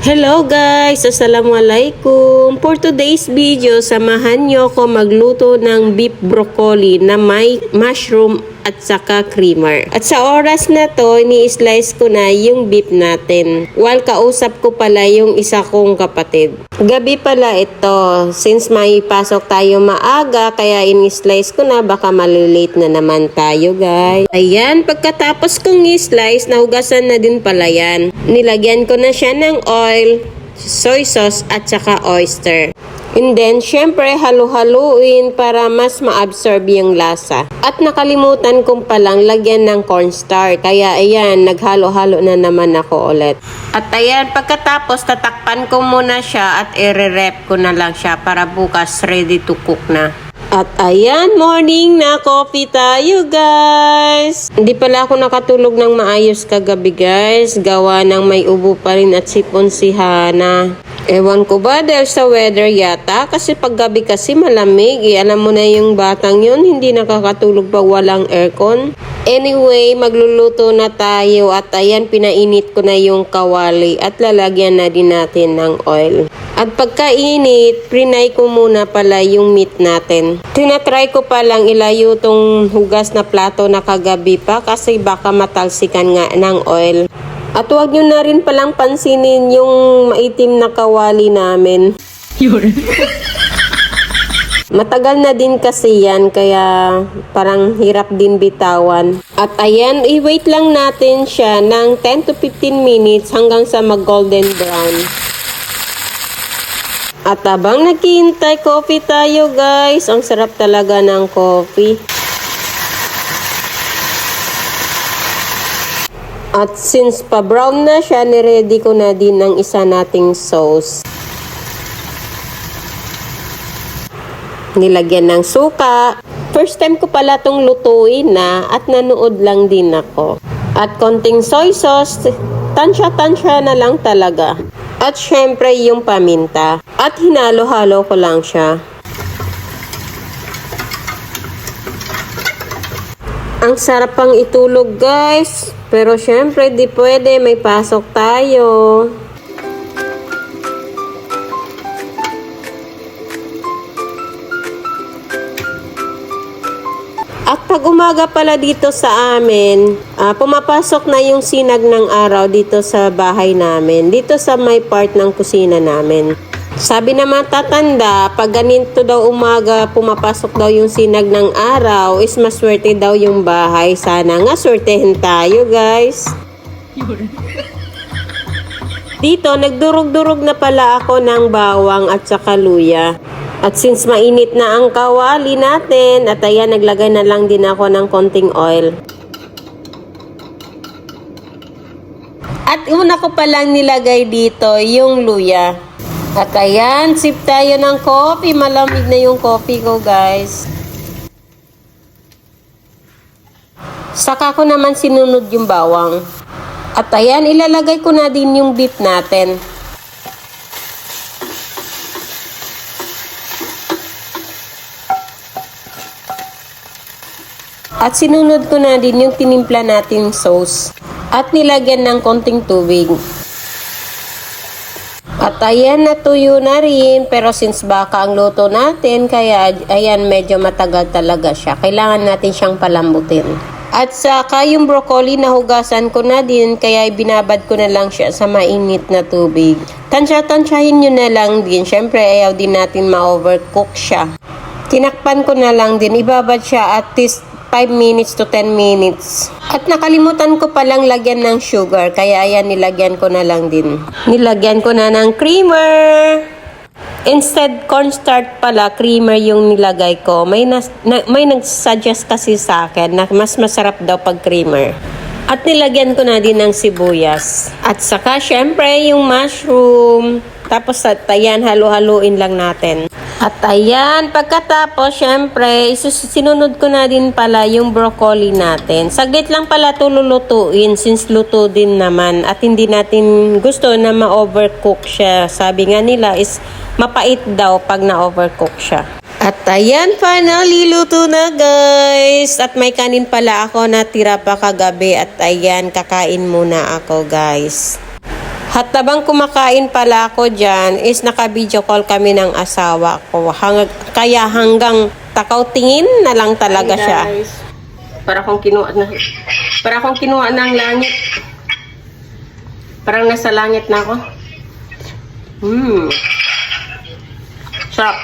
Hello guys! Assalamualaikum! For today's video, samahan nyo ko magluto ng beef broccoli na may mushroom at saka creamer. At sa oras na to, ni-slice ko na yung beef natin. While kausap ko pala yung isa kong kapatid. Gabi pala ito. Since may pasok tayo maaga, kaya in-slice ko na. Baka malilate na naman tayo guys. Ayan, pagkatapos kong i-slice, nahugasan na din pala yan. Nilagyan ko na siya ng oil, soy sauce at saka oyster. And then, syempre, halu-haluin para mas ma-absorb yung lasa. At nakalimutan kong palang lagyan ng cornstarch. Kaya, ayan, naghalo-halo na naman ako ulit. At ayan, pagkatapos, tatakpan ko muna siya at i-rep ko na lang siya para bukas ready to cook na. At ayan, morning na coffee tayo guys. Hindi pala ako nakatulog ng maayos kagabi guys. Gawa ng may ubo pa rin at sipon si Hana. Ewan ko ba dahil sa weather yata. Kasi paggabi kasi malamig. Alam mo na yung batang yun, hindi nakakatulog pag walang aircon. Anyway, magluluto na tayo. At ayan, pinainit ko na yung kawali. At lalagyan na din natin ng oil. At pagkainit, prinay ko muna pala yung meat natin. Tinatry ko palang ilayo tong hugas na plato na kagabi pa kasi baka matalsikan nga ng oil. At huwag nyo na rin palang pansinin yung maitim na kawali namin. Matagal na din kasi yan kaya parang hirap din bitawan. At ayan, i-wait lang natin siya ng 10 to 15 minutes hanggang sa mag-golden brown. At habang naghihintay, coffee tayo guys. Ang sarap talaga ng coffee. At since pa-brown na siya, niready ko na din ang isa nating sauce. Nilagyan ng suka. First time ko pala itong lutuin na at nanood lang din ako. At konting soy sauce, tansya-tansya na lang talaga. At syempre yung paminta. At hinalo-halo ko lang siya. Ang sarap pang itulog guys. Pero syempre di pwede, may pasok tayo. At pag umaga pala dito sa amin, pumapasok na yung sinag ng araw dito sa bahay namin. Dito sa may part ng kusina namin. Sabi naman tatanda, pag ganito daw umaga pumapasok daw yung sinag ng araw, is maswerte daw yung bahay. Sana nga swertehin tayo guys. Dito, nagdurog-durog na pala ako ng bawang at saka luya. At since mainit na ang kawali natin, at ayan, naglagay na lang din ako ng konting oil. At una ko palang nilagay dito yung luya. At ayan, sip tayo ng coffee. Malamig na yung coffee ko guys. Saka ko naman sinunod yung bawang. At ayan, ilalagay ko na din yung beef natin. At sinunod ko na din yung tinimpla nating sauce. At nilagyan ng konting tubig. At ayan, natuyo na rin. Pero since baka ang luto natin, kaya ayan, medyo matagal talaga siya. Kailangan natin siyang palambutin. At saka yung broccoli, nahugasan ko na din. Kaya binabad ko na lang siya sa mainit na tubig. Tansya-tansyahin nyo na lang din. Siyempre, ayaw din natin ma-overcook siya. Tinakpan ko na lang din. Ibabad siya at least 5 minutes to 10 minutes. At nakalimutan ko palang lagyan ng sugar. Kaya ayan, nilagyan ko na lang din. Nilagyan ko na ng creamer. Instead cornstarch pala, creamer yung nilagay ko. May nag-suggest kasi sa akin na mas masarap daw pag creamer. At nilagyan ko na din ng sibuyas. At saka syempre yung mushroom. Tapos ayan, halu-haluin lang natin. At ayan, pagkatapos, syempre, sinunod ko na din pala yung broccoli natin. Saglit lang pala ito lulutuin since luto din naman. At hindi natin gusto na ma-overcook siya. Sabi nga nila is mapait daw pag na-overcook siya. At ayan, finally, luto na guys. At may kanin pala ako na tira pa kagabi. At ayan, kakain muna ako guys. At habang kumakain pala ako dyan, is naka-video call kami ng asawa ko. Kaya hanggang takaw tingin na lang talaga siya. Para akong kinuha ng langit. Parang nasa langit na ako. Sarap.